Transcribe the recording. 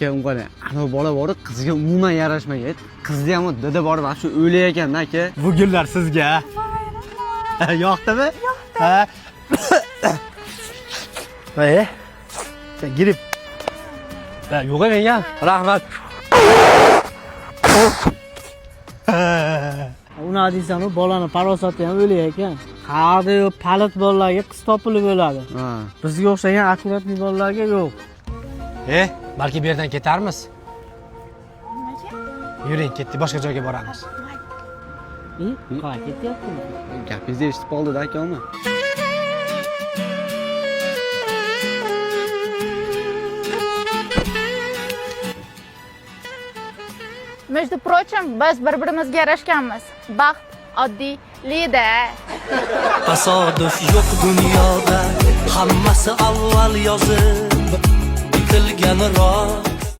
aka unga ana bola bor, qizga umuman yarashmagan. Qizni ham dada borib shu o'lay ekan aka. Bu gullar sizga. Yoqdimi? Ha. Sen girib. Yo'q ekan. Rahmat. Una deysan, u bolani parosati ham o'lay ekan. Qarda yo'q, palit bolalarga qiz topilib bo'ladi. Ha. Bizga o'xshagan akkuratli bolalarga yo'q. Balki bu yerdan ketarmiz. Yuring, ketdik, boshqa joyga boramiz. Qo'y ketyaptimi? Gapingizni eshitib qoldi-da akami. Между прочим, biz bir-birimizga yarashganmiz. Baxt oddiylikda. Tasodif yo'q dunyoda, hammasi avval yozib bitilgan roh.